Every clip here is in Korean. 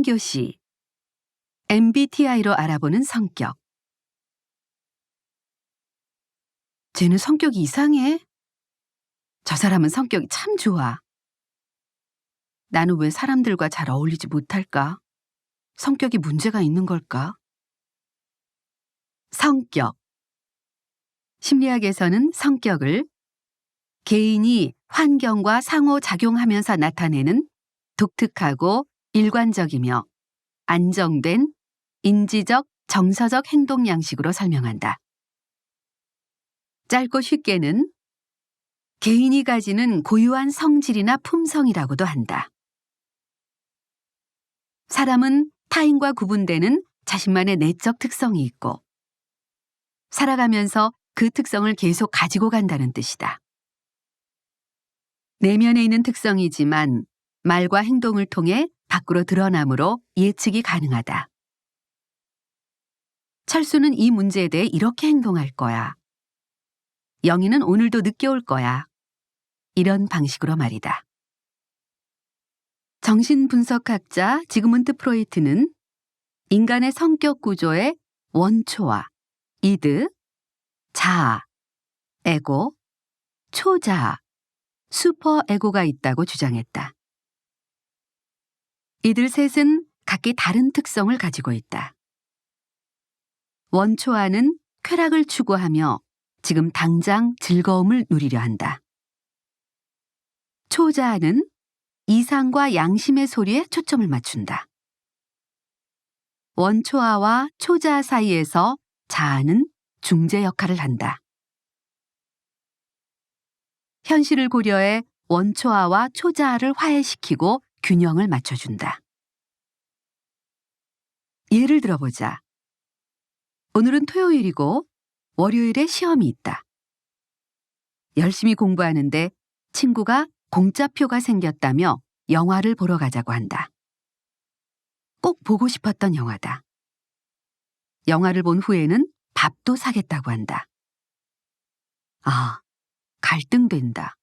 3교시 MBTI로 알아보는 성격. 쟤는 성격이 이상해. 저 사람은 성격이 참 좋아. 나는 왜 사람들과 잘 어울리지 못할까? 성격이 문제가 있는 걸까? 성격. 심리학에서는 성격을 개인이 환경과 상호작용하면서 나타내는 독특하고 일관적이며 안정된 인지적, 정서적 행동 양식으로 설명한다. 짧고 쉽게는 개인이 가지는 고유한 성질이나 품성이라고도 한다. 사람은 타인과 구분되는 자신만의 내적 특성이 있고 살아가면서 그 특성을 계속 가지고 간다는 뜻이다. 내면에 있는 특성이지만 말과 행동을 통해 밖으로 드러나므로 예측이 가능하다. 철수는 이 문제에 대해 이렇게 행동할 거야. 영희는 오늘도 늦게 올 거야. 이런 방식으로 말이다. 정신분석학자 지그문트 프로이트는 인간의 성격 구조에 원초와 이드, 자아, 에고, 초자아, 슈퍼에고가 있다고 주장했다. 이들 셋은 각기 다른 특성을 가지고 있다. 원초아는 쾌락을 추구하며 지금 당장 즐거움을 누리려 한다. 초자아는 이상과 양심의 소리에 초점을 맞춘다. 원초아와 초자아 사이에서 자아는 중재 역할을 한다. 현실을 고려해 원초아와 초자아를 화해시키고 균형을 맞춰준다. 예를 들어보자. 오늘은 토요일이고 월요일에 시험이 있다. 열심히 공부하는데 친구가 공짜표가 생겼다며 영화를 보러 가자고 한다. 꼭 보고 싶었던 영화다. 영화를 본 후에는 밥도 사겠다고 한다. 아, 갈등된다.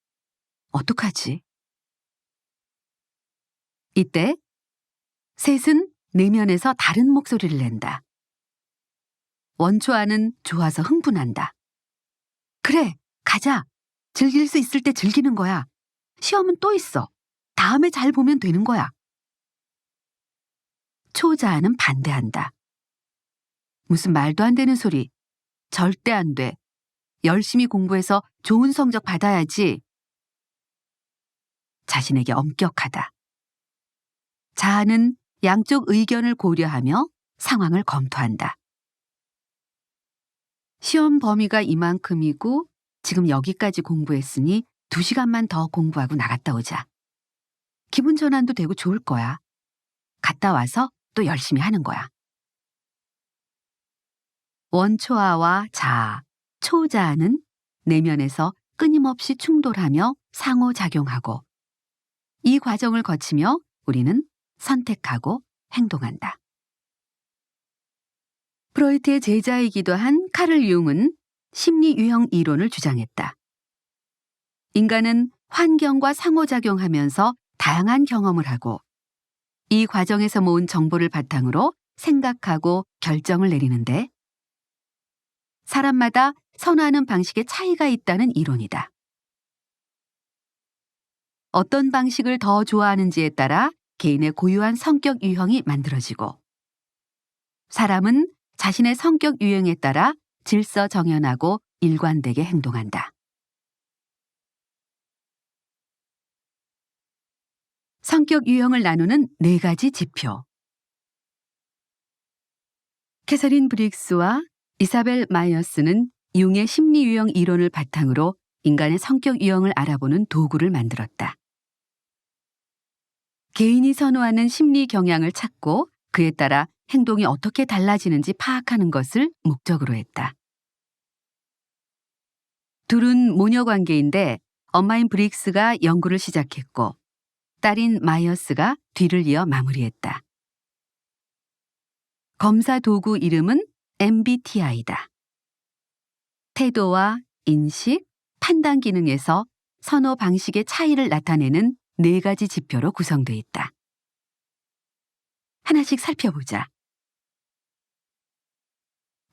어떡하지? 이때 셋은 내면에서 다른 목소리를 낸다. 원초아는 좋아서 흥분한다. 그래, 가자. 즐길 수 있을 때 즐기는 거야. 시험은 또 있어. 다음에 잘 보면 되는 거야. 초자아는 반대한다. 무슨 말도 안 되는 소리. 절대 안 돼. 열심히 공부해서 좋은 성적 받아야지. 자신에게 엄격하다. 자아는 양쪽 의견을 고려하며 상황을 검토한다. 시험 범위가 이만큼이고 지금 여기까지 공부했으니 2시간만 더 공부하고 나갔다 오자. 기분 전환도 되고 좋을 거야. 갔다 와서 또 열심히 하는 거야. 원초아와 자아, 초자아는 내면에서 끊임없이 충돌하며 상호작용하고 이 과정을 거치며 우리는 선택하고 행동한다. 프로이트의 제자이기도 한 카를 융은 심리 유형 이론을 주장했다. 인간은 환경과 상호작용하면서 다양한 경험을 하고 이 과정에서 모은 정보를 바탕으로 생각하고 결정을 내리는데 사람마다 선호하는 방식에 차이가 있다는 이론이다. 어떤 방식을 더 좋아하는지에 따라 개인의 고유한 성격 유형이 만들어지고 사람은 자신의 성격 유형에 따라 질서정연하고 일관되게 행동한다. 성격 유형을 나누는 4가지 지표. 캐서린 브릭스와 이사벨 마이어스는 융의 심리 유형 이론을 바탕으로 인간의 성격 유형을 알아보는 도구를 만들었다. 개인이 선호하는 심리 경향을 찾고 그에 따라 행동이 어떻게 달라지는지 파악하는 것을 목적으로 했다. 둘은 모녀 관계인데 엄마인 브릭스가 연구를 시작했고 딸인 마이어스가 뒤를 이어 마무리했다. 검사 도구 이름은 MBTI다. 태도와 인식, 판단 기능에서 선호 방식의 차이를 나타내는 4가지 지표로 구성되어 있다. 하나씩 살펴보자.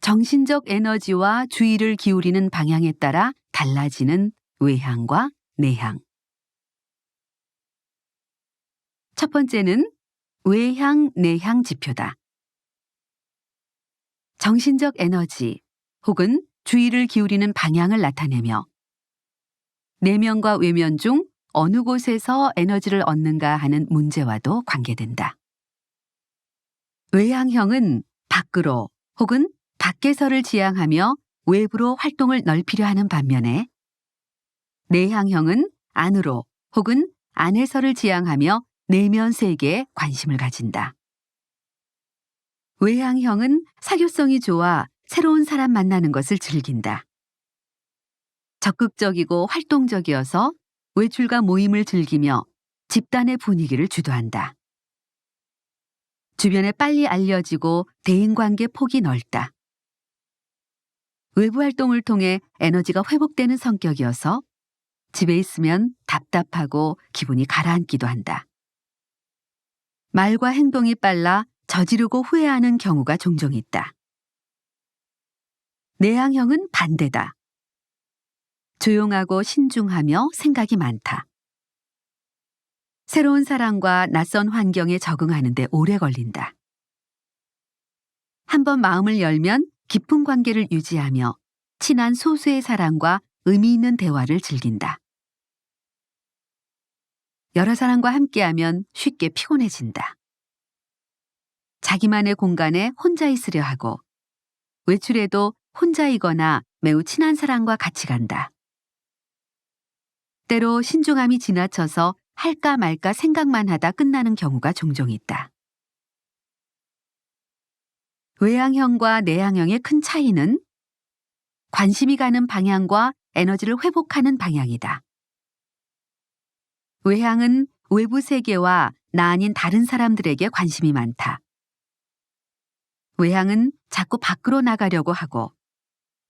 정신적 에너지와 주의를 기울이는 방향에 따라 달라지는 외향과 내향. 첫 번째는 외향, 내향 지표다. 정신적 에너지 혹은 주의를 기울이는 방향을 나타내며 내면과 외면 중 어느 곳에서 에너지를 얻는가 하는 문제와도 관계된다. 외향형은 밖으로 혹은 밖에서를 지향하며 외부로 활동을 넓히려 하는 반면에 내향형은 안으로 혹은 안에서를 지향하며 내면 세계에 관심을 가진다. 외향형은 사교성이 좋아 새로운 사람 만나는 것을 즐긴다. 적극적이고 활동적이어서 외출과 모임을 즐기며 집단의 분위기를 주도한다. 주변에 빨리 알려지고 대인관계 폭이 넓다. 외부 활동을 통해 에너지가 회복되는 성격이어서 집에 있으면 답답하고 기분이 가라앉기도 한다. 말과 행동이 빨라 저지르고 후회하는 경우가 종종 있다. 내향형은 반대다. 조용하고 신중하며 생각이 많다. 새로운 사람과 낯선 환경에 적응하는 데 오래 걸린다. 한번 마음을 열면 깊은 관계를 유지하며 친한 소수의 사람과 의미 있는 대화를 즐긴다. 여러 사람과 함께하면 쉽게 피곤해진다. 자기만의 공간에 혼자 있으려 하고 외출해도 혼자이거나 매우 친한 사람과 같이 간다. 때로 신중함이 지나쳐서 할까 말까 생각만 하다 끝나는 경우가 종종 있다. 외향형과 내향형의 큰 차이는 관심이 가는 방향과 에너지를 회복하는 방향이다. 외향은 외부 세계와 나 아닌 다른 사람들에게 관심이 많다. 외향은 자꾸 밖으로 나가려고 하고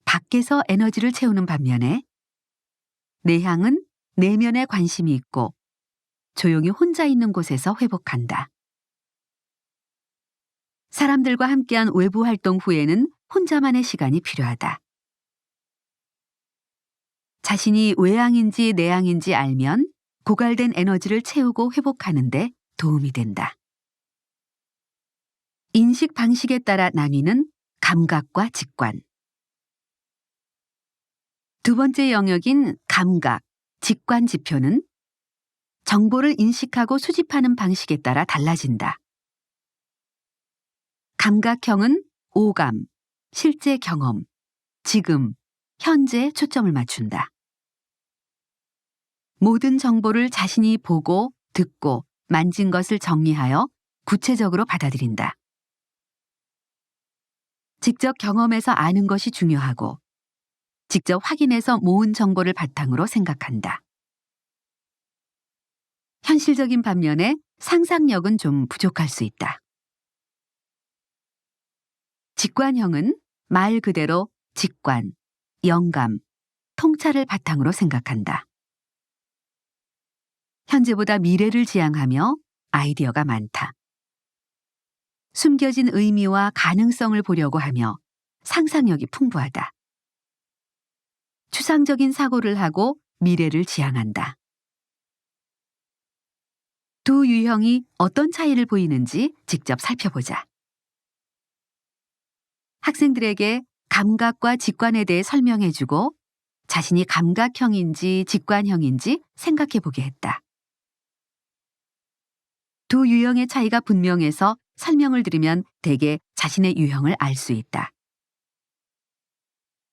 밖에서 에너지를 채우는 반면에 내향은 내면에 관심이 있고 조용히 혼자 있는 곳에서 회복한다. 사람들과 함께한 외부 활동 후에는 혼자만의 시간이 필요하다. 자신이 외향인지 내향인지 알면 고갈된 에너지를 채우고 회복하는 데 도움이 된다. 인식 방식에 따라 나뉘는 감각과 직관. 두 번째 영역인 감각, 직관 지표는 정보를 인식하고 수집하는 방식에 따라 달라진다. 감각형은 오감, 실제 경험, 지금, 현재에 초점을 맞춘다. 모든 정보를 자신이 보고, 듣고, 만진 것을 정리하여 구체적으로 받아들인다. 직접 경험해서 아는 것이 중요하고, 직접 확인해서 모은 정보를 바탕으로 생각한다. 현실적인 반면에 상상력은 좀 부족할 수 있다. 직관형은 말 그대로 직관, 영감, 통찰을 바탕으로 생각한다. 현재보다 미래를 지향하며 아이디어가 많다. 숨겨진 의미와 가능성을 보려고 하며 상상력이 풍부하다. 추상적인 사고를 하고 미래를 지향한다. 두 유형이 어떤 차이를 보이는지 직접 살펴보자. 학생들에게 감각과 직관에 대해 설명해주고 자신이 감각형인지 직관형인지 생각해보게 했다. 두 유형의 차이가 분명해서 설명을 들으면 대개 자신의 유형을 알 수 있다.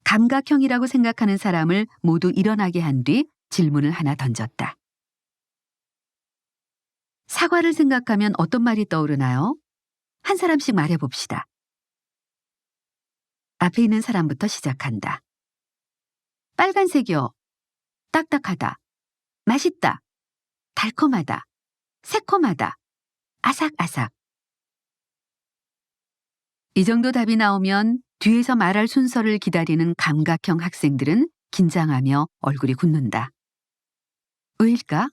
감각형이라고 생각하는 사람을 모두 일어나게 한 뒤 질문을 하나 던졌다. 사과를 생각하면 어떤 말이 떠오르나요? 한 사람씩 말해봅시다. 앞에 있는 사람부터 시작한다. 빨간색이요. 딱딱하다. 맛있다. 달콤하다. 새콤하다. 아삭아삭. 이 정도 답이 나오면 뒤에서 말할 순서를 기다리는 감각형 학생들은 긴장하며 얼굴이 굳는다. 왜일까?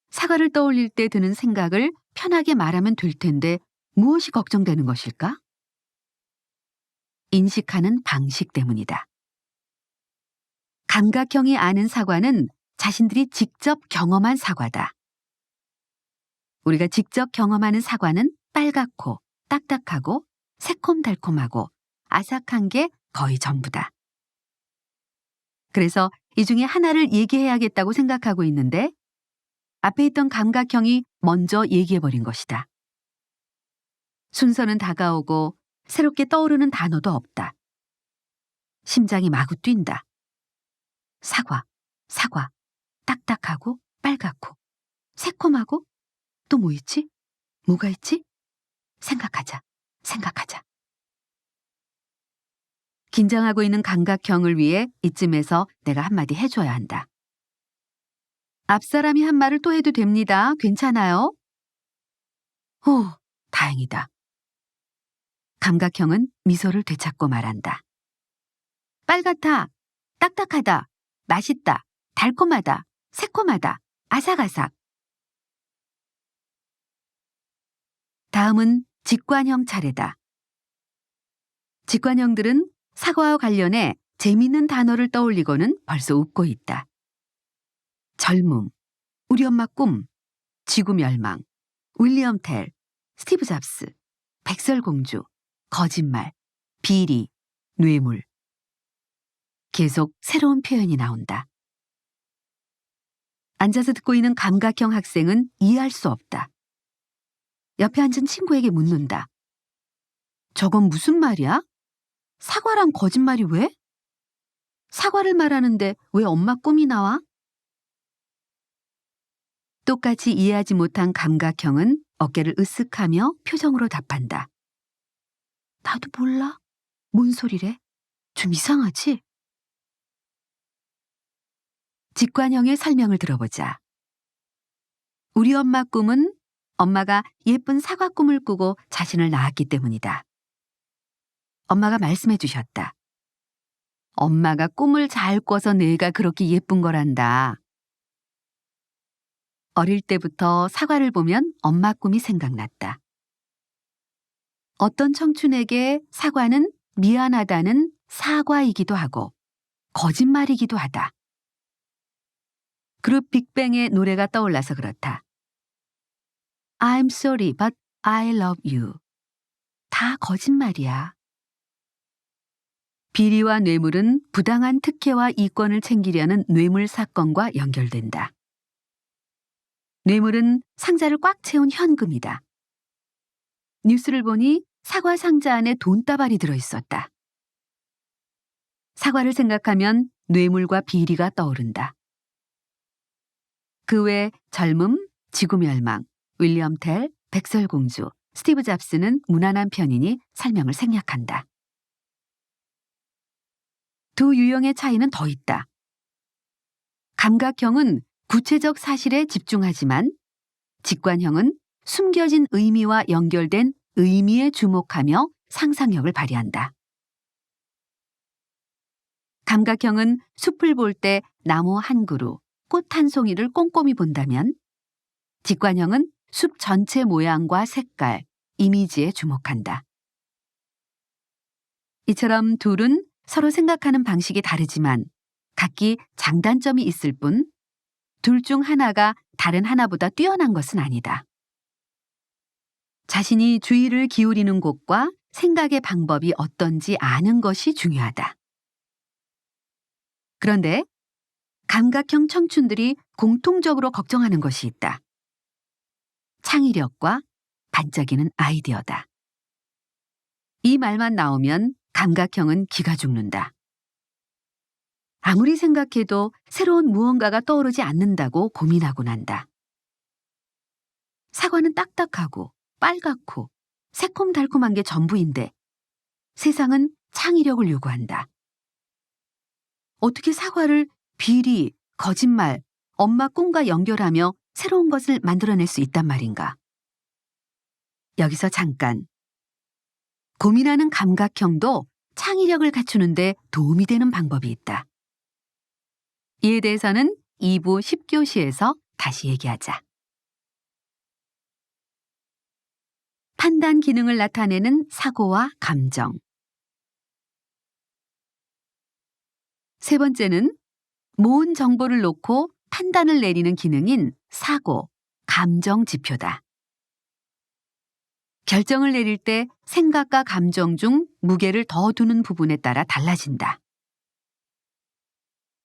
사과를 떠올릴 때 드는 생각을 편하게 말하면 될 텐데 무엇이 걱정되는 것일까? 인식하는 방식 때문이다. 감각형이 아는 사과는 자신들이 직접 경험한 사과다. 우리가 직접 경험하는 사과는 빨갛고 딱딱하고 새콤달콤하고 아삭한 게 거의 전부다. 그래서 이 중에 하나를 얘기해야겠다고 생각하고 있는데 앞에 있던 감각형이 먼저 얘기해버린 것이다. 순서는 다가오고 새롭게 떠오르는 단어도 없다. 심장이 마구 뛴다. 사과, 사과, 딱딱하고 빨갛고 새콤하고 또 뭐 있지? 뭐가 있지? 생각하자, 생각하자. 긴장하고 있는 감각형을 위해 이쯤에서 내가 한마디 해줘야 한다. 앞사람이 한 말을 또 해도 됩니다. 괜찮아요? 오, 다행이다. 감각형은 미소를 되찾고 말한다. 빨갛다, 딱딱하다, 맛있다, 달콤하다, 새콤하다, 아삭아삭. 다음은 직관형 차례다. 직관형들은 사과와 관련해 재미있는 단어를 떠올리고는 벌써 웃고 있다. 젊음, 우리 엄마 꿈, 지구 멸망, 윌리엄 텔, 스티브 잡스, 백설공주, 거짓말, 비리, 뇌물. 계속 새로운 표현이 나온다. 앉아서 듣고 있는 감각형 학생은 이해할 수 없다. 옆에 앉은 친구에게 묻는다. 저건 무슨 말이야? 사과랑 거짓말이 왜? 사과를 말하는데 왜 엄마 꿈이 나와? 똑같이 이해하지 못한 감각형은 어깨를 으쓱하며 표정으로 답한다. 나도 몰라. 뭔 소리래? 좀 이상하지? 직관형의 설명을 들어보자. 우리 엄마 꿈은 엄마가 예쁜 사과 꿈을 꾸고 자신을 낳았기 때문이다. 엄마가 말씀해 주셨다. 엄마가 꿈을 잘 꿔서 내가 그렇게 예쁜 거란다. 어릴 때부터 사과를 보면 엄마 꿈이 생각났다. 어떤 청춘에게 사과는 미안하다는 사과이기도 하고 거짓말이기도 하다. 그룹 빅뱅의 노래가 떠올라서 그렇다. I'm sorry, but I love you. 다 거짓말이야. 비리와 뇌물은 부당한 특혜와 이권을 챙기려는 뇌물 사건과 연결된다. 뇌물은 상자를 꽉 채운 현금이다. 뉴스를 보니 사과 상자 안에 돈다발이 들어있었다. 사과를 생각하면 뇌물과 비리가 떠오른다. 그 외 젊음, 지구멸망, 윌리엄 텔, 백설공주, 스티브 잡스는 무난한 편이니 설명을 생략한다. 두 유형의 차이는 더 있다. 감각형은 구체적 사실에 집중하지만 직관형은 숨겨진 의미와 연결된 의미에 주목하며 상상력을 발휘한다. 감각형은 숲을 볼 때 나무 한 그루, 꽃 한 송이를 꼼꼼히 본다면 직관형은 숲 전체 모양과 색깔, 이미지에 주목한다. 이처럼 둘은 서로 생각하는 방식이 다르지만 각기 장단점이 있을 뿐 둘 중 하나가 다른 하나보다 뛰어난 것은 아니다. 자신이 주의를 기울이는 곳과 생각의 방법이 어떤지 아는 것이 중요하다. 그런데 감각형 청춘들이 공통적으로 걱정하는 것이 있다. 창의력과 반짝이는 아이디어다. 이 말만 나오면 감각형은 기가 죽는다. 아무리 생각해도 새로운 무언가가 떠오르지 않는다고 고민하곤 한다. 사과는 딱딱하고 빨갛고 새콤달콤한 게 전부인데 세상은 창의력을 요구한다. 어떻게 사과를 비리, 거짓말, 엄마 꿈과 연결하며 새로운 것을 만들어낼 수 있단 말인가? 여기서 잠깐. 고민하는 감각형도 창의력을 갖추는데 도움이 되는 방법이 있다. 이에 대해서는 2부 10교시에서 다시 얘기하자. 판단 기능을 나타내는 사고와 감정. 세 번째는 모은 정보를 놓고 판단을 내리는 기능인 사고, 감정 지표다. 결정을 내릴 때 생각과 감정 중 무게를 더 두는 부분에 따라 달라진다.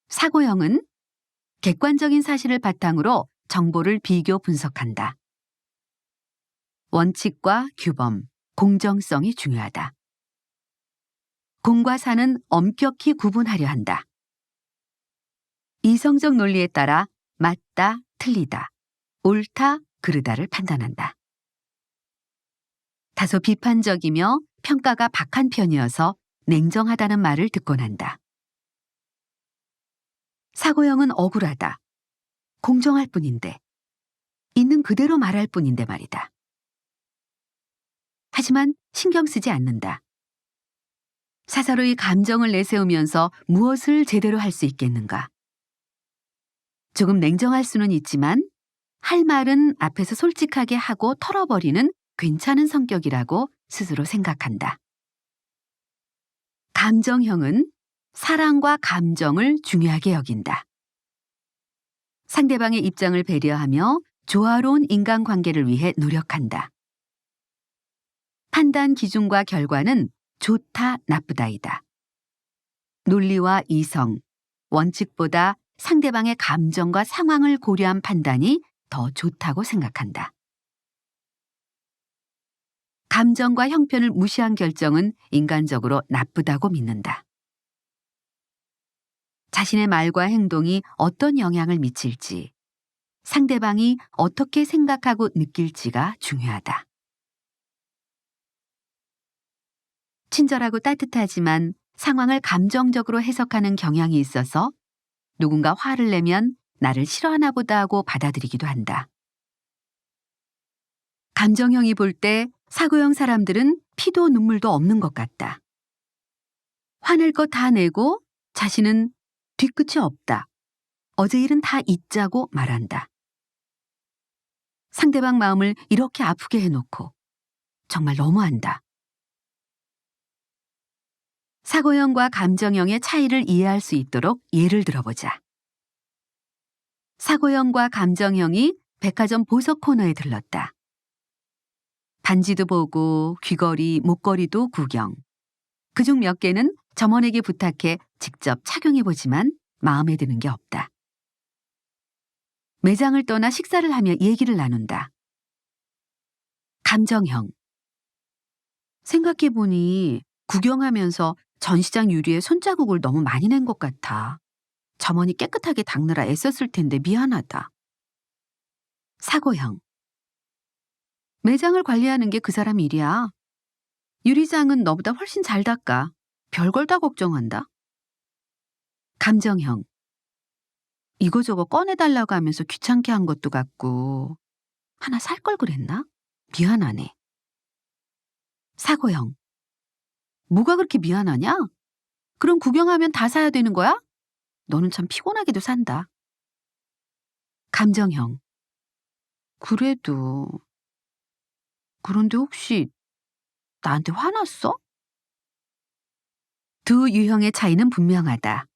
사고형은 객관적인 사실을 바탕으로 정보를 비교 분석한다. 원칙과 규범, 공정성이 중요하다. 공과 사는 엄격히 구분하려 한다. 이성적 논리에 따라 맞다, 틀리다, 옳다, 그르다를 판단한다. 다소 비판적이며 평가가 박한 편이어서 냉정하다는 말을 듣곤 한다. 사고형은 억울하다. 공정할 뿐인데, 있는 그대로 말할 뿐인데 말이다. 하지만 신경 쓰지 않는다. 사사로이 감정을 내세우면서 무엇을 제대로 할 수 있겠는가? 조금 냉정할 수는 있지만 할 말은 앞에서 솔직하게 하고 털어버리는 괜찮은 성격이라고 스스로 생각한다. 감정형은 사랑과 감정을 중요하게 여긴다. 상대방의 입장을 배려하며 조화로운 인간관계를 위해 노력한다. 판단 기준과 결과는 좋다, 나쁘다이다. 논리와 이성, 원칙보다 상대방의 감정과 상황을 고려한 판단이 더 좋다고 생각한다. 감정과 형편을 무시한 결정은 인간적으로 나쁘다고 믿는다. 자신의 말과 행동이 어떤 영향을 미칠지, 상대방이 어떻게 생각하고 느낄지가 중요하다. 친절하고 따뜻하지만 상황을 감정적으로 해석하는 경향이 있어서 누군가 화를 내면 나를 싫어하나 보다 하고 받아들이기도 한다. 감정형이 볼 때 사고형 사람들은 피도 눈물도 없는 것 같다. 화낼 거 다 내고 자신은 뒤끝이 없다. 어제 일은 다 잊자고 말한다. 상대방 마음을 이렇게 아프게 해놓고 정말 너무한다. 사고형과 감정형의 차이를 이해할 수 있도록 예를 들어보자. 사고형과 감정형이 백화점 보석 코너에 들렀다. 반지도 보고 귀걸이, 목걸이도 구경. 그중 몇 개는 점원에게 부탁해 직접 착용해보지만 마음에 드는 게 없다. 매장을 떠나 식사를 하며 얘기를 나눈다. 감정형. 생각해보니 구경하면서 전시장 유리에 손자국을 너무 많이 낸 것 같아. 점원이 깨끗하게 닦느라 애썼을 텐데 미안하다. 사고형. 매장을 관리하는 게 그 사람 일이야. 유리장은 너보다 훨씬 잘 닦아. 별걸 다 걱정한다. 감정형. 이거저거 꺼내달라고 하면서 귀찮게 한 것도 같고 하나 살 걸 그랬나? 미안하네. 사고형. 뭐가 그렇게 미안하냐? 그럼 구경하면 다 사야 되는 거야? 너는 참 피곤하게도 산다. 감정형. 그래도 그런데 혹시 나한테 화났어? 두 유형의 차이는 분명하다.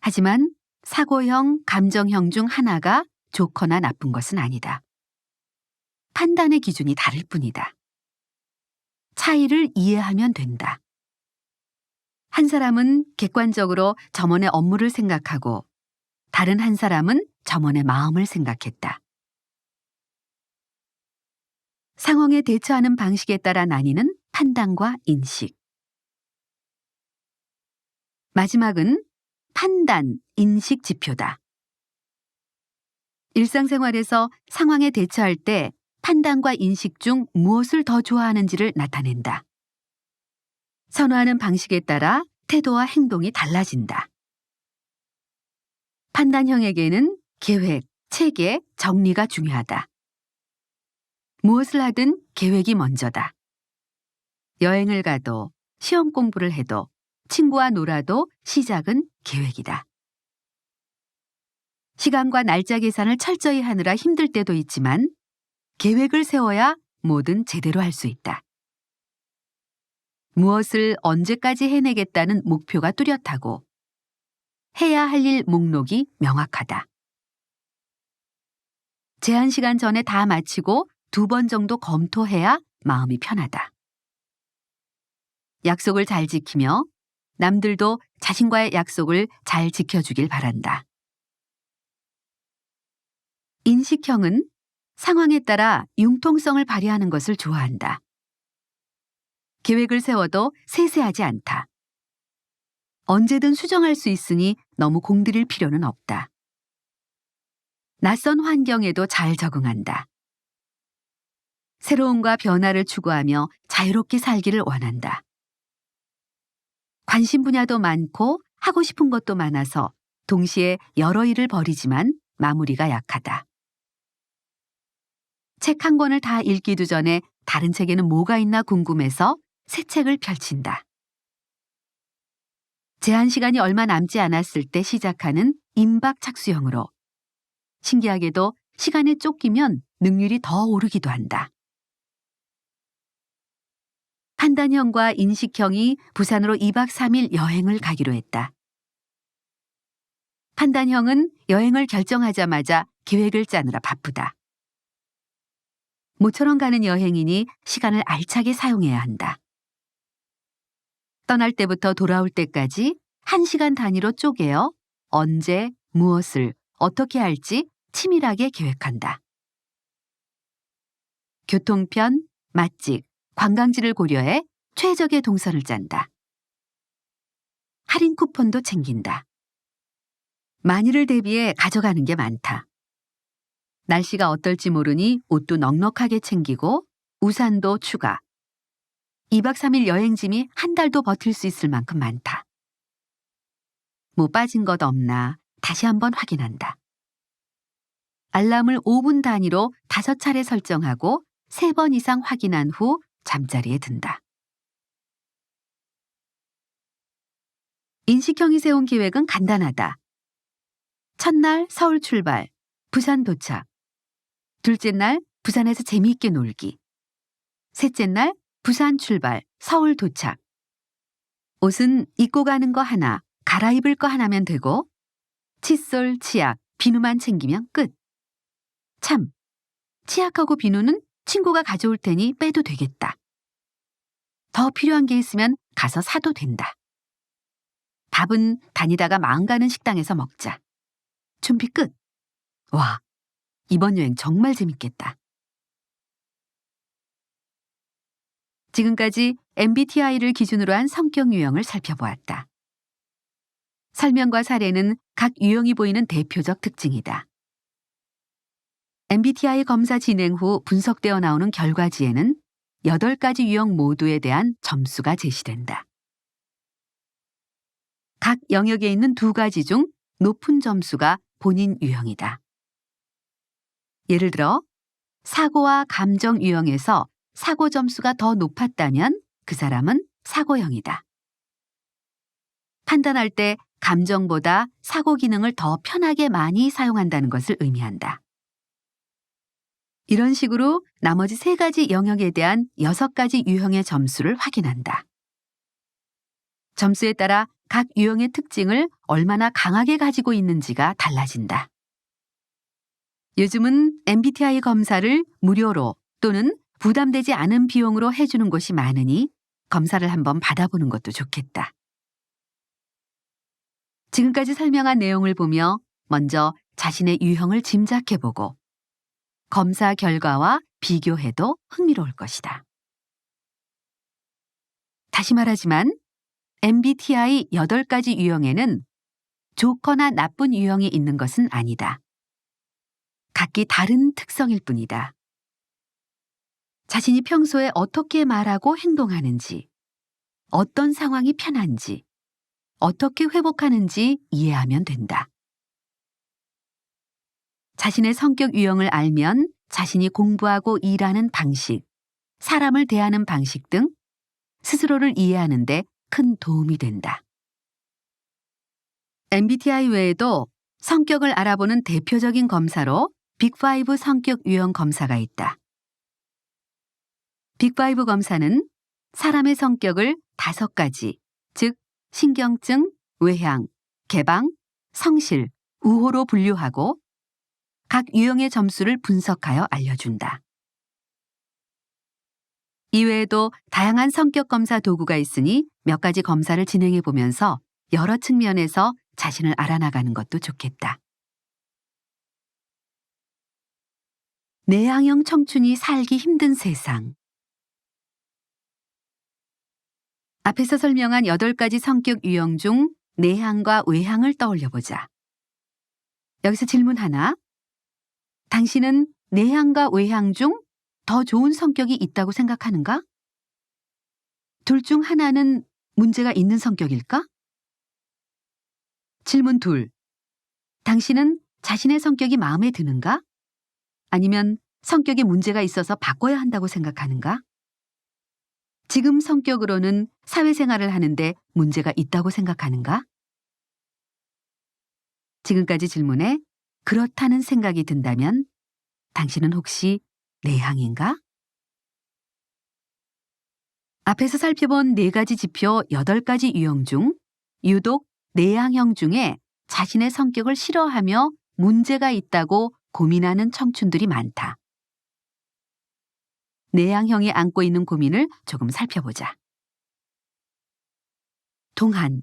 하지만 사고형, 감정형 중 하나가 좋거나 나쁜 것은 아니다. 판단의 기준이 다를 뿐이다. 차이를 이해하면 된다. 한 사람은 객관적으로 점원의 업무를 생각하고 다른 한 사람은 점원의 마음을 생각했다. 상황에 대처하는 방식에 따라 나뉘는 판단과 인식. 마지막은 판단, 인식 지표다. 일상생활에서 상황에 대처할 때 판단과 인식 중 무엇을 더 좋아하는지를 나타낸다. 선호하는 방식에 따라 태도와 행동이 달라진다. 판단형에게는 계획, 체계, 정리가 중요하다. 무엇을 하든 계획이 먼저다. 여행을 가도, 시험 공부를 해도, 친구와 놀아도 시작은 계획이다. 시간과 날짜 계산을 철저히 하느라 힘들 때도 있지만 계획을 세워야 뭐든 제대로 할 수 있다. 무엇을 언제까지 해내겠다는 목표가 뚜렷하고 해야 할 일 목록이 명확하다. 제한 시간 전에 다 마치고 2번 정도 검토해야 마음이 편하다. 약속을 잘 지키며 남들도 자신과의 약속을 잘 지켜주길 바란다. 인식형은 상황에 따라 융통성을 발휘하는 것을 좋아한다. 계획을 세워도 세세하지 않다. 언제든 수정할 수 있으니 너무 공들일 필요는 없다. 낯선 환경에도 잘 적응한다. 새로움과 변화를 추구하며 자유롭게 살기를 원한다. 관심 분야도 많고 하고 싶은 것도 많아서 동시에 여러 일을 벌이지만 마무리가 약하다. 책 한 권을 다 읽기도 전에 다른 책에는 뭐가 있나 궁금해서 새 책을 펼친다. 제한 시간이 얼마 남지 않았을 때 시작하는 임박착수형으로 신기하게도 시간에 쫓기면 능률이 더 오르기도 한다. 판단형과 인식형이 부산으로 2박 3일 여행을 가기로 했다. 판단형은 여행을 결정하자마자 계획을 짜느라 바쁘다. 모처럼 가는 여행이니 시간을 알차게 사용해야 한다. 떠날 때부터 돌아올 때까지 1시간 단위로 쪼개어 언제, 무엇을, 어떻게 할지 치밀하게 계획한다. 교통편, 맛집, 관광지를 고려해 최적의 동선을 짠다. 할인 쿠폰도 챙긴다. 만일을 대비해 가져가는 게 많다. 날씨가 어떨지 모르니 옷도 넉넉하게 챙기고 우산도 추가. 2박 3일 여행짐이 한 달도 버틸 수 있을 만큼 많다. 뭐 빠진 것 없나 다시 한번 확인한다. 알람을 5분 단위로 5차례 설정하고 3번 이상 확인한 후 잠자리에 든다. 인식형이 세운 계획은 간단하다. 첫날 서울 출발, 부산 도착. 둘째 날 부산에서 재미있게 놀기. 셋째 날 부산 출발, 서울 도착. 옷은 입고 가는 거 하나, 갈아입을 거 하나면 되고 칫솔, 치약, 비누만 챙기면 끝. 참, 치약하고 비누는 친구가 가져올 테니 빼도 되겠다. 더 필요한 게 있으면 가서 사도 된다. 밥은 다니다가 마음 가는 식당에서 먹자. 준비 끝. 와, 이번 여행 정말 재밌겠다. 지금까지 MBTI를 기준으로 한 성격 유형을 살펴보았다. 설명과 사례는 각 유형이 보이는 대표적 특징이다. MBTI 검사 진행 후 분석되어 나오는 결과지에는 8가지 유형 모두에 대한 점수가 제시된다. 각 영역에 있는 2가지 중 높은 점수가 본인 유형이다. 예를 들어 사고와 감정 유형에서 사고 점수가 더 높았다면 그 사람은 사고형이다. 판단할 때 감정보다 사고 기능을 더 편하게 많이 사용한다는 것을 의미한다. 이런 식으로 나머지 3가지 영역에 대한 6가지 유형의 점수를 확인한다. 점수에 따라 각 유형의 특징을 얼마나 강하게 가지고 있는지가 달라진다. 요즘은 MBTI 검사를 무료로 또는 부담되지 않은 비용으로 해주는 곳이 많으니 검사를 한번 받아보는 것도 좋겠다. 지금까지 설명한 내용을 보며 먼저 자신의 유형을 짐작해보고 검사 결과와 비교해도 흥미로울 것이다. 다시 말하지만 MBTI 8가지 유형에는 좋거나 나쁜 유형이 있는 것은 아니다. 각기 다른 특성일 뿐이다. 자신이 평소에 어떻게 말하고 행동하는지, 어떤 상황이 편한지, 어떻게 회복하는지 이해하면 된다. 자신의 성격 유형을 알면 자신이 공부하고 일하는 방식, 사람을 대하는 방식 등 스스로를 이해하는 데 큰 도움이 된다. MBTI 외에도 성격을 알아보는 대표적인 검사로 빅5 성격 유형 검사가 있다. 빅5 검사는 사람의 성격을 5가지, 즉 신경증, 외향, 개방, 성실, 우호로 분류하고 각 유형의 점수를 분석하여 알려준다. 이외에도 다양한 성격 검사 도구가 있으니 몇 가지 검사를 진행해 보면서 여러 측면에서 자신을 알아나가는 것도 좋겠다. 내향형 청춘이 살기 힘든 세상. 앞에서 설명한 8가지 성격 유형 중 내향과 외향을 떠올려 보자. 여기서 질문 하나. 당신은 내향과 외향 중 더 좋은 성격이 있다고 생각하는가? 둘 중 하나는 문제가 있는 성격일까? 질문 2. 당신은 자신의 성격이 마음에 드는가? 아니면 성격에 문제가 있어서 바꿔야 한다고 생각하는가? 지금 성격으로는 사회생활을 하는데 문제가 있다고 생각하는가? 지금까지 질문에 그렇다는 생각이 든다면 당신은 혹시 내향인가? 앞에서 살펴본 4가지 지표 8가지 유형 중 유독 내향형 중에 자신의 성격을 싫어하며 문제가 있다고 고민하는 청춘들이 많다. 내향형이 안고 있는 고민을 조금 살펴보자. 동한.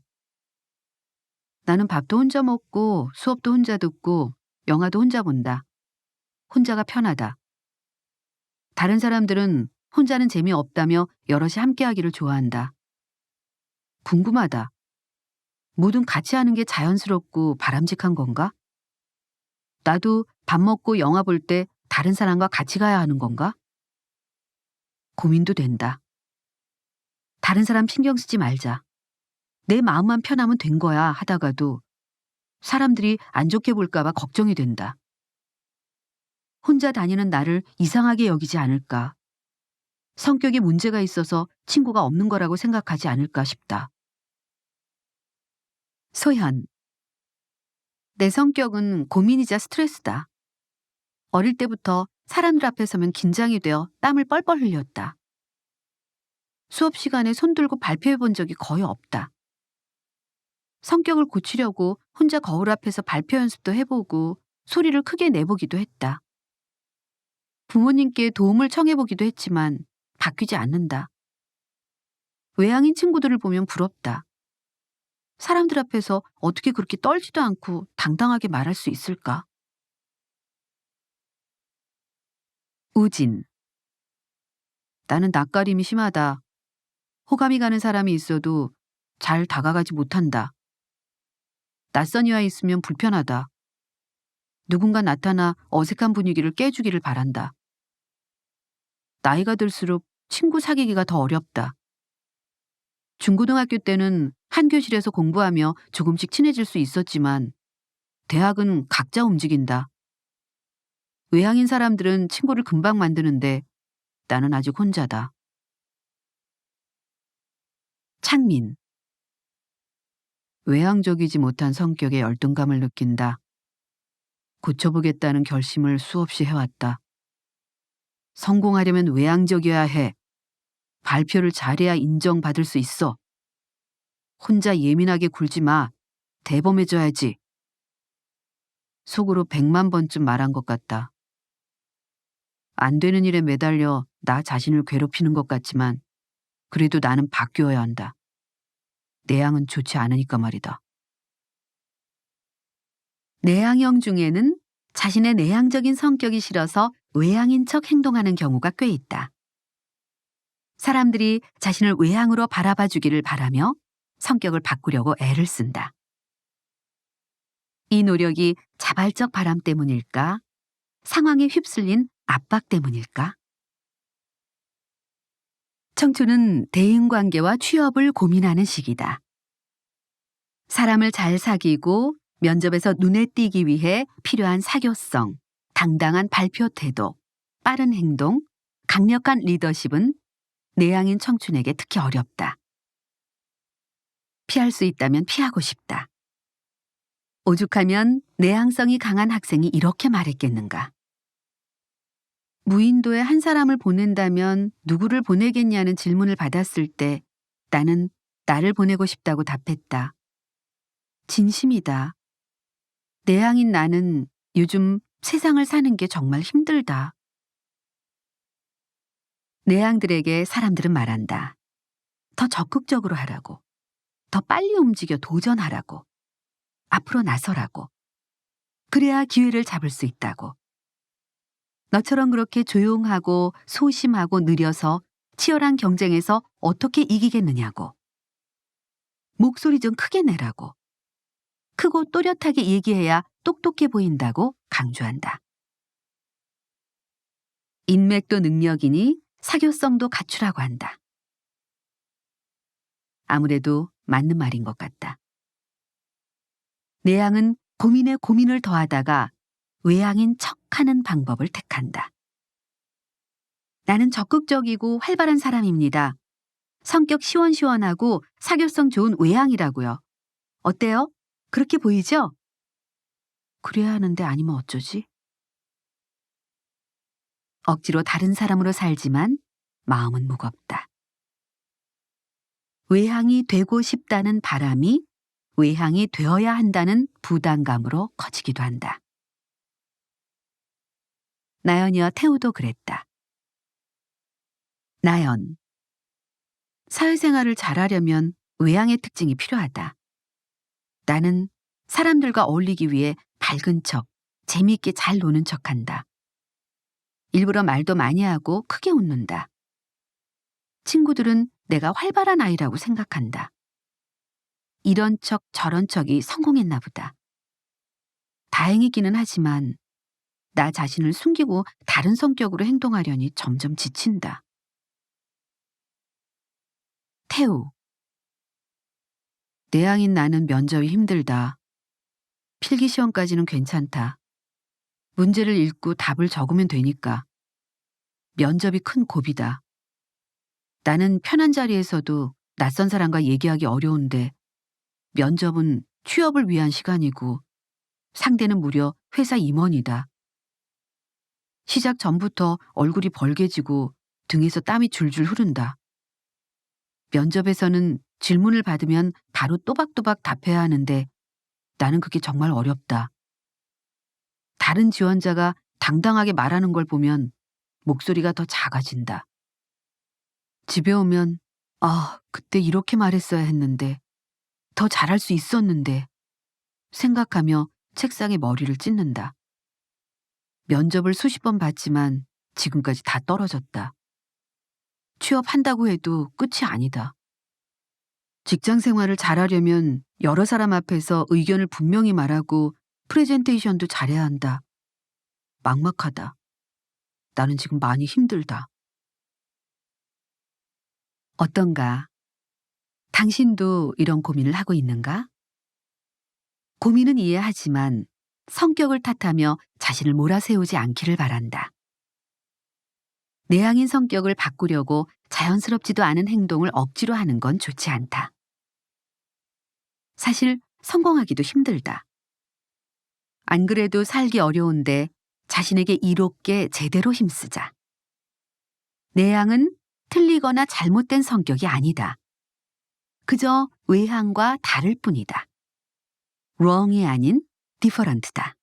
나는 밥도 혼자 먹고 수업도 혼자 듣고 영화도 혼자 본다. 혼자가 편하다. 다른 사람들은 혼자는 재미없다며 여럿이 함께하기를 좋아한다. 궁금하다. 뭐든 같이 하는 게 자연스럽고 바람직한 건가? 나도 밥 먹고 영화 볼 때 다른 사람과 같이 가야 하는 건가? 고민도 된다. 다른 사람 신경 쓰지 말자. 내 마음만 편하면 된 거야 하다가도 사람들이 안 좋게 볼까 봐 걱정이 된다. 혼자 다니는 나를 이상하게 여기지 않을까? 성격에 문제가 있어서 친구가 없는 거라고 생각하지 않을까 싶다. 소현. 내 성격은 고민이자 스트레스다. 어릴 때부터 사람들 앞에 서면 긴장이 되어 땀을 뻘뻘 흘렸다. 수업 시간에 손 들고 발표해 본 적이 거의 없다. 성격을 고치려고 혼자 거울 앞에서 발표 연습도 해보고 소리를 크게 내보기도 했다. 부모님께 도움을 청해보기도 했지만 바뀌지 않는다. 외향인 친구들을 보면 부럽다. 사람들 앞에서 어떻게 그렇게 떨지도 않고 당당하게 말할 수 있을까? 우진. 나는 낯가림이 심하다. 호감이 가는 사람이 있어도 잘 다가가지 못한다. 낯선 이와 있으면 불편하다. 누군가 나타나 어색한 분위기를 깨주기를 바란다. 나이가 들수록 친구 사귀기가 더 어렵다. 중고등학교 때는 한 교실에서 공부하며 조금씩 친해질 수 있었지만 대학은 각자 움직인다. 외향인 사람들은 친구를 금방 만드는데 나는 아직 혼자다. 창민. 외향적이지 못한 성격에 열등감을 느낀다. 고쳐보겠다는 결심을 수없이 해왔다. 성공하려면 외향적이어야 해. 발표를 잘해야 인정받을 수 있어. 혼자 예민하게 굴지 마. 대범해져야지. 속으로 100만 번쯤 말한 것 같다. 안 되는 일에 매달려 나 자신을 괴롭히는 것 같지만 그래도 나는 바뀌어야 한다. 내향은 좋지 않으니까 말이다. 내향형 중에는 자신의 내향적인 성격이 싫어서 외향인 척 행동하는 경우가 꽤 있다. 사람들이 자신을 외향으로 바라봐 주기를 바라며 성격을 바꾸려고 애를 쓴다. 이 노력이 자발적 바람 때문일까? 상황에 휩쓸린 압박 때문일까? 청춘은 대인관계와 취업을 고민하는 시기다. 사람을 잘 사귀고 면접에서 눈에 띄기 위해 필요한 사교성, 당당한 발표 태도, 빠른 행동, 강력한 리더십은 내향인 청춘에게 특히 어렵다. 피할 수 있다면 피하고 싶다. 오죽하면 내향성이 강한 학생이 이렇게 말했겠는가. 무인도에 한 사람을 보낸다면 누구를 보내겠냐는 질문을 받았을 때 나는 나를 보내고 싶다고 답했다. 진심이다. 내향인 나는 요즘 세상을 사는 게 정말 힘들다. 내향들에게 사람들은 말한다. 더 적극적으로 하라고. 더 빨리 움직여 도전하라고. 앞으로 나서라고. 그래야 기회를 잡을 수 있다고. 너처럼 그렇게 조용하고 소심하고 느려서 치열한 경쟁에서 어떻게 이기겠느냐고. 목소리 좀 크게 내라고. 크고 또렷하게 얘기해야 똑똑해 보인다고 강조한다. 인맥도 능력이니 사교성도 갖추라고 한다. 아무래도 맞는 말인 것 같다. 내향은 고민에 고민을 더하다가 외향인 척하는 방법을 택한다. 나는 적극적이고 활발한 사람입니다. 성격 시원시원하고 사교성 좋은 외향이라고요. 어때요? 그렇게 보이죠? 그래야 하는데 아니면 어쩌지? 억지로 다른 사람으로 살지만 마음은 무겁다. 외향이 되고 싶다는 바람이 외향이 되어야 한다는 부담감으로 커지기도 한다. 나연이와 태우도 그랬다. 나연. 사회생활을 잘하려면 외향의 특징이 필요하다. 나는 사람들과 어울리기 위해 밝은 척, 재미있게 잘 노는 척한다. 일부러 말도 많이 하고 크게 웃는다. 친구들은 내가 활발한 아이라고 생각한다. 이런 척 저런 척이 성공했나 보다. 다행이기는 하지만 나 자신을 숨기고 다른 성격으로 행동하려니 점점 지친다. 태우. 내향인 나는 면접이 힘들다. 필기시험까지는 괜찮다. 문제를 읽고 답을 적으면 되니까. 면접이 큰 고비다. 나는 편한 자리에서도 낯선 사람과 얘기하기 어려운데 면접은 취업을 위한 시간이고 상대는 무려 회사 임원이다. 시작 전부터 얼굴이 벌개지고 등에서 땀이 줄줄 흐른다. 면접에서는 질문을 받으면 바로 또박또박 답해야 하는데 나는 그게 정말 어렵다. 다른 지원자가 당당하게 말하는 걸 보면 목소리가 더 작아진다. 집에 오면 그때 이렇게 말했어야 했는데 더 잘할 수 있었는데 생각하며 책상에 머리를 찢는다. 면접을 수십 번 봤지만 지금까지 다 떨어졌다. 취업한다고 해도 끝이 아니다. 직장 생활을 잘하려면 여러 사람 앞에서 의견을 분명히 말하고 프레젠테이션도 잘해야 한다. 막막하다. 나는 지금 많이 힘들다. 어떤가? 당신도 이런 고민을 하고 있는가? 고민은 이해하지만 성격을 탓하며 자신을 몰아세우지 않기를 바란다. 내향인 성격을 바꾸려고 자연스럽지도 않은 행동을 억지로 하는 건 좋지 않다. 사실 성공하기도 힘들다. 안 그래도 살기 어려운데 자신에게 이롭게 제대로 힘쓰자. 내향은 틀리거나 잘못된 성격이 아니다. 그저 외향과 다를 뿐이다. wrong이 아닌 different다.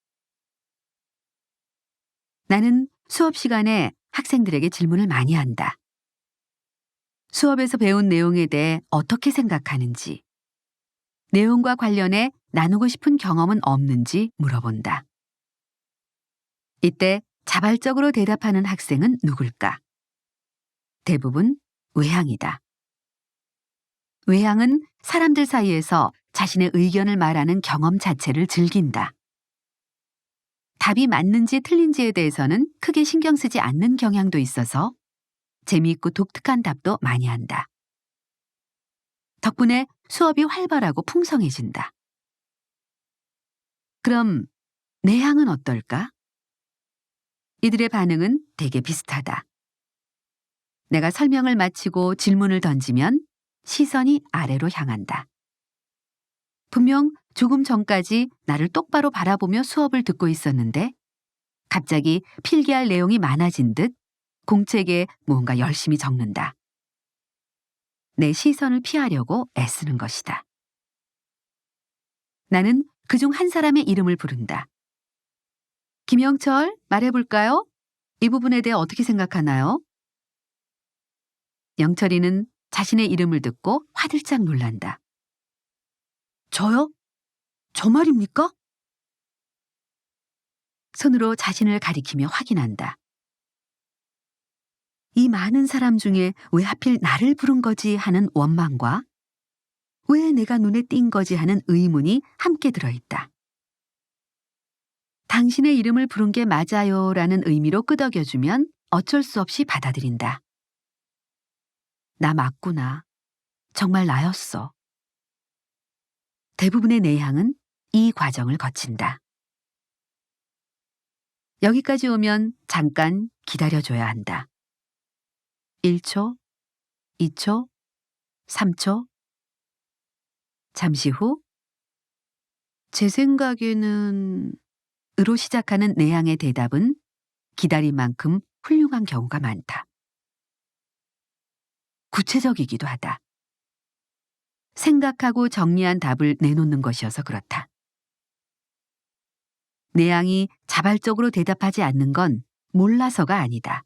나는 수업 시간에 학생들에게 질문을 많이 한다. 수업에서 배운 내용에 대해 어떻게 생각하는지, 내용과 관련해 나누고 싶은 경험은 없는지 물어본다. 이때 자발적으로 대답하는 학생은 누굴까? 대부분 외향이다. 외향은 사람들 사이에서 자신의 의견을 말하는 경험 자체를 즐긴다. 답이 맞는지 틀린지에 대해서는 크게 신경 쓰지 않는 경향도 있어서 재미있고 독특한 답도 많이 한다. 덕분에 수업이 활발하고 풍성해진다. 그럼 내향은 어떨까? 이들의 반응은 되게 비슷하다. 내가 설명을 마치고 질문을 던지면 시선이 아래로 향한다. 분명 조금 전까지 나를 똑바로 바라보며 수업을 듣고 있었는데 갑자기 필기할 내용이 많아진 듯 공책에 무언가 열심히 적는다. 내 시선을 피하려고 애쓰는 것이다. 나는 그중 한 사람의 이름을 부른다. 김영철, 말해볼까요? 이 부분에 대해 어떻게 생각하나요? 영철이는 자신의 이름을 듣고 화들짝 놀란다. 저요? 저 말입니까? 손으로 자신을 가리키며 확인한다. 이 많은 사람 중에 왜 하필 나를 부른 거지 하는 원망과 왜 내가 눈에 띈 거지 하는 의문이 함께 들어있다. 당신의 이름을 부른 게 맞아요 라는 의미로 끄덕여주면 어쩔 수 없이 받아들인다. 나 맞구나. 정말 나였어. 대부분의 내향은 이 과정을 거친다. 여기까지 오면 잠깐 기다려줘야 한다. 1초, 2초, 3초. 잠시 후, 제 생각에는 으로 시작하는 내향의 대답은 기다린 만큼 훌륭한 경우가 많다. 구체적이기도 하다. 생각하고 정리한 답을 내놓는 것이어서 그렇다. 내향이 자발적으로 대답하지 않는 건 몰라서가 아니다.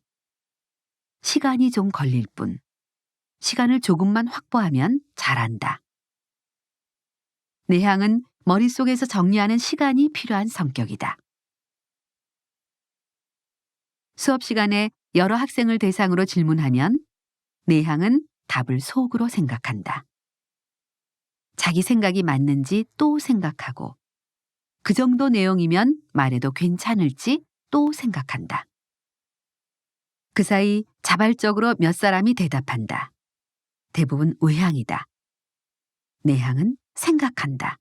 시간이 좀 걸릴 뿐. 시간을 조금만 확보하면 잘한다. 내향은 머릿속에서 정리하는 시간이 필요한 성격이다. 수업 시간에 여러 학생을 대상으로 질문하면 내향은 답을 속으로 생각한다. 자기 생각이 맞는지 또 생각하고 그 정도 내용이면 말해도 괜찮을지 또 생각한다. 그 사이 자발적으로 몇 사람이 대답한다. 대부분 외향이다. 내향은 생각한다.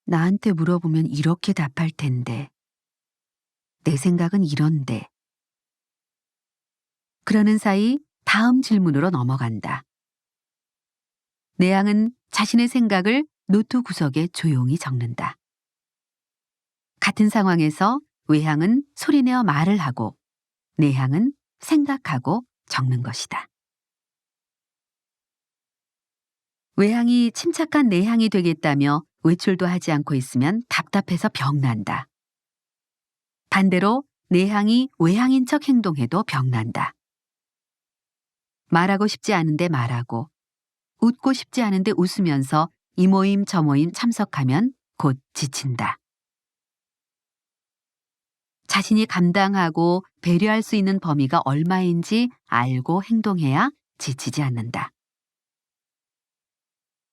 나한테 물어보면 이렇게 답할 텐데. 내 생각은 이런데. 그러는 사이 다음 질문으로 넘어간다. 내향은 자신의 생각을 노트 구석에 조용히 적는다. 같은 상황에서 외향은 소리내어 말을 하고 내향은 생각하고 적는 것이다. 외향이 침착한 내향이 되겠다며 외출도 하지 않고 있으면 답답해서 병난다. 반대로 내향이 외향인 척 행동해도 병난다. 말하고 싶지 않은데 말하고 웃고 싶지 않은데 웃으면서 이 모임 저 모임 참석하면 곧 지친다. 자신이 감당하고 배려할 수 있는 범위가 얼마인지 알고 행동해야 지치지 않는다.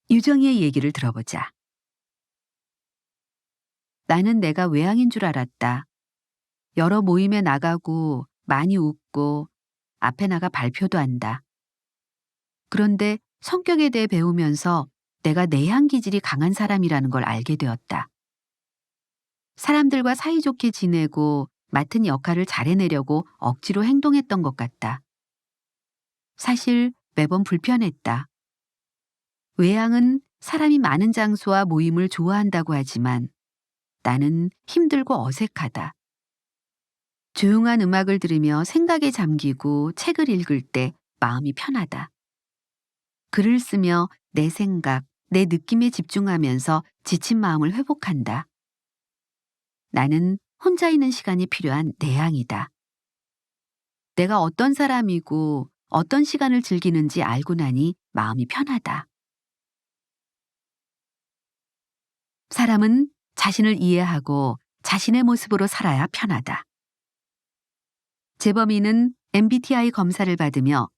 유정이의 얘기를 들어보자. 나는 내가 외향인 줄 알았다. 여러 모임에 나가고 많이 웃고 앞에 나가 발표도 한다. 그런데 성격에 대해 배우면서 내가 내향 기질이 강한 사람이라는 걸 알게 되었다. 사람들과 사이좋게 지내고 맡은 역할을 잘해내려고 억지로 행동했던 것 같다. 사실 매번 불편했다. 외향은 사람이 많은 장소와 모임을 좋아한다고 하지만 나는 힘들고 어색하다. 조용한 음악을 들으며 생각에 잠기고 책을 읽을 때 마음이 편하다. 글을 쓰며 내 생각, 내 느낌에 집중하면서 지친 마음을 회복한다. 나는 혼자 있는 시간이 필요한 내향이다. 내가 어떤 사람이고 어떤 시간을 즐기는지 알고 나니 마음이 편하다. 사람은 자신을 이해하고 자신의 모습으로 살아야 편하다. 재범이는 MBTI 검사를 받으며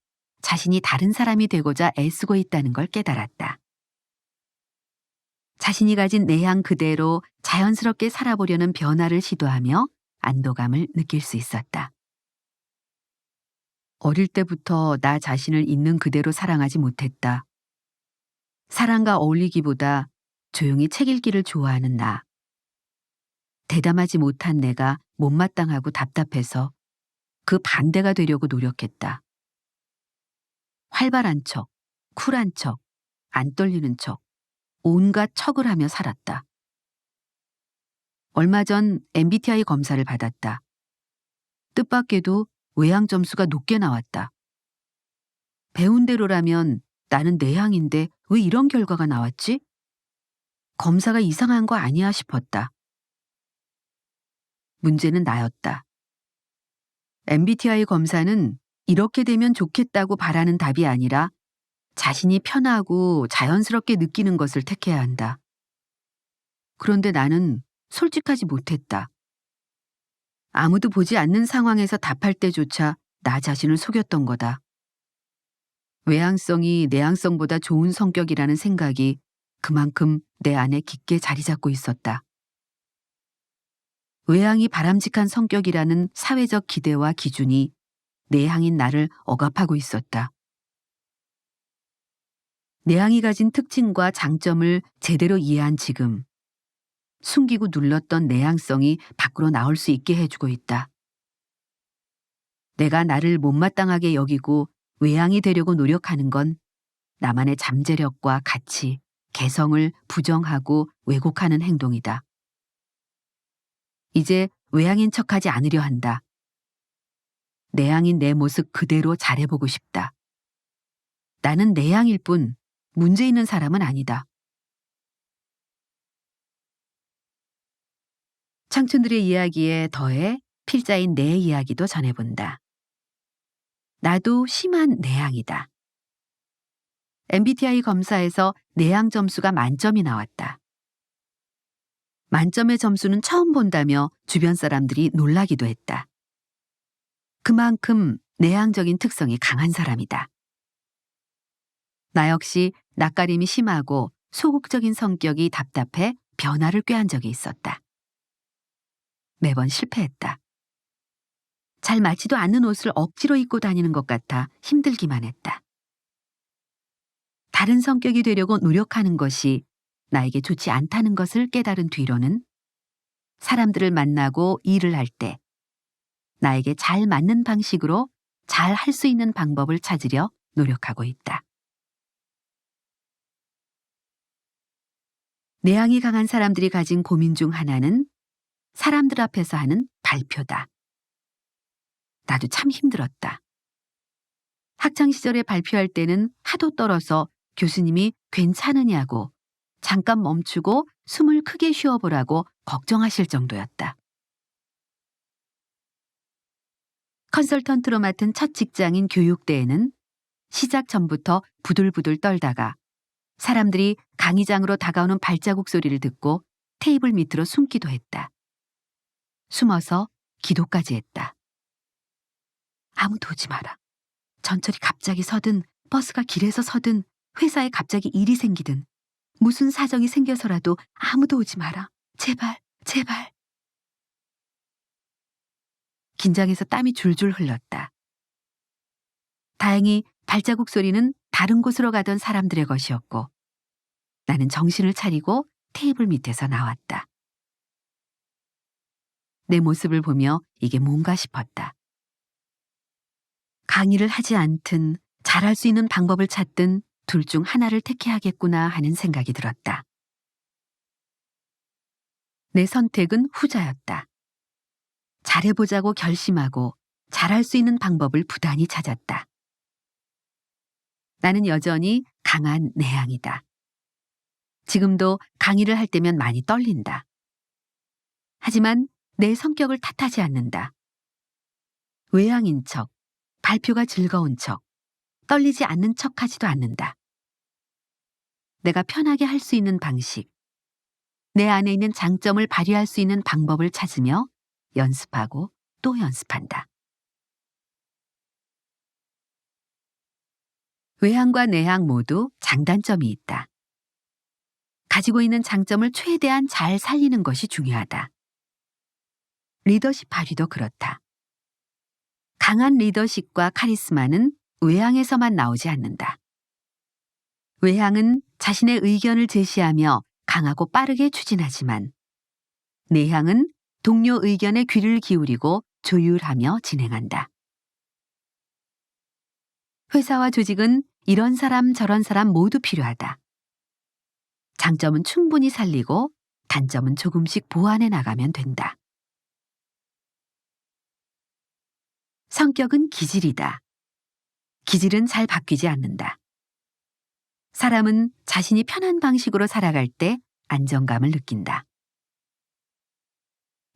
자신이 다른 사람이 되고자 애쓰고 있다는 걸 깨달았다. 자신이 가진 내향 그대로 자연스럽게 살아보려는 변화를 시도하며 안도감을 느낄 수 있었다. 어릴 때부터 나 자신을 있는 그대로 사랑하지 못했다. 사람과 어울리기보다 조용히 책 읽기를 좋아하는 나. 대담하지 못한 내가 못마땅하고 답답해서 그 반대가 되려고 노력했다. 활발한 척, 쿨한 척, 안 떨리는 척, 온갖 척을 하며 살았다. 얼마 전 MBTI 검사를 받았다. 뜻밖에도 외향 점수가 높게 나왔다. 배운 대로라면 나는 내향인데 왜 이런 결과가 나왔지? 검사가 이상한 거 아니야 싶었다. 문제는 나였다. MBTI 검사는 이렇게 되면 좋겠다고 바라는 답이 아니라 자신이 편하고 자연스럽게 느끼는 것을 택해야 한다. 그런데 나는 솔직하지 못했다. 아무도 보지 않는 상황에서 답할 때조차 나 자신을 속였던 거다. 외향성이 내향성보다 좋은 성격이라는 생각이 그만큼 내 안에 깊게 자리 잡고 있었다. 외향이 바람직한 성격이라는 사회적 기대와 기준이 내향인 나를 억압하고 있었다. 내향이 가진 특징과 장점을 제대로 이해한 지금, 숨기고 눌렀던 내향성이 밖으로 나올 수 있게 해주고 있다. 내가 나를 못마땅하게 여기고 외향이 되려고 노력하는 건 나만의 잠재력과 가치, 개성을 부정하고 왜곡하는 행동이다. 이제 외향인 척하지 않으려 한다. 내향인 내 모습 그대로 잘해보고 싶다. 나는 내향일 뿐 문제 있는 사람은 아니다. 청춘들의 이야기에 더해 필자인 내 이야기도 전해본다. 나도 심한 내향이다. MBTI 검사에서 내향 점수가 만점이 나왔다. 만점의 점수는 처음 본다며 주변 사람들이 놀라기도 했다. 그만큼 내향적인 특성이 강한 사람이다. 나 역시 낯가림이 심하고 소극적인 성격이 답답해 변화를 꾀한 적이 있었다. 매번 실패했다. 잘 맞지도 않는 옷을 억지로 입고 다니는 것 같아 힘들기만 했다. 다른 성격이 되려고 노력하는 것이 나에게 좋지 않다는 것을 깨달은 뒤로는 사람들을 만나고 일을 할 때 나에게 잘 맞는 방식으로 잘 할 수 있는 방법을 찾으려 노력하고 있다. 내향이 강한 사람들이 가진 고민 중 하나는 사람들 앞에서 하는 발표다. 나도 참 힘들었다. 학창시절에 발표할 때는 하도 떨어서 교수님이 괜찮으냐고 잠깐 멈추고 숨을 크게 쉬어보라고 걱정하실 정도였다. 컨설턴트로 맡은 첫 직장인 교육대회는 시작 전부터 부들부들 떨다가 사람들이 강의장으로 다가오는 발자국 소리를 듣고 테이블 밑으로 숨기도 했다. 숨어서 기도까지 했다. 아무도 오지 마라. 전철이 갑자기 서든 버스가 길에서 서든 회사에 갑자기 일이 생기든 무슨 사정이 생겨서라도 아무도 오지 마라. 제발, 제발. 긴장해서 땀이 줄줄 흘렀다. 다행히 발자국 소리는 다른 곳으로 가던 사람들의 것이었고 나는 정신을 차리고 테이블 밑에서 나왔다. 내 모습을 보며 이게 뭔가 싶었다. 강의를 하지 않든 잘할 수 있는 방법을 찾든 둘 중 하나를 택해야겠구나 하는 생각이 들었다. 내 선택은 후자였다. 잘해보자고 결심하고 잘할 수 있는 방법을 부단히 찾았다. 나는 여전히 강한 내향이다. 지금도 강의를 할 때면 많이 떨린다. 하지만 내 성격을 탓하지 않는다. 외향인 척, 발표가 즐거운 척, 떨리지 않는 척 하지도 않는다. 내가 편하게 할 수 있는 방식, 내 안에 있는 장점을 발휘할 수 있는 방법을 찾으며 연습하고 또 연습한다. 외향과 내향 모두 장단점이 있다. 가지고 있는 장점을 최대한 잘 살리는 것이 중요하다. 리더십 발휘도 그렇다. 강한 리더십과 카리스마는 외향에서만 나오지 않는다. 외향은 자신의 의견을 제시하며 강하고 빠르게 추진하지만 내향은 동료 의견에 귀를 기울이고 조율하며 진행한다. 회사와 조직은 이런 사람 저런 사람 모두 필요하다. 장점은 충분히 살리고 단점은 조금씩 보완해 나가면 된다. 성격은 기질이다. 기질은 잘 바뀌지 않는다. 사람은 자신이 편한 방식으로 살아갈 때 안정감을 느낀다.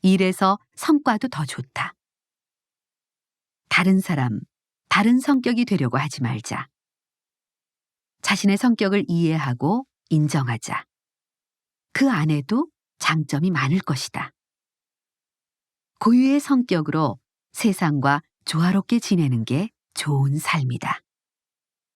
일에서 성과도 더 좋다. 다른 사람, 다른 성격이 되려고 하지 말자. 자신의 성격을 이해하고 인정하자. 그 안에도 장점이 많을 것이다. 고유의 성격으로 세상과 조화롭게 지내는 게 좋은 삶이다.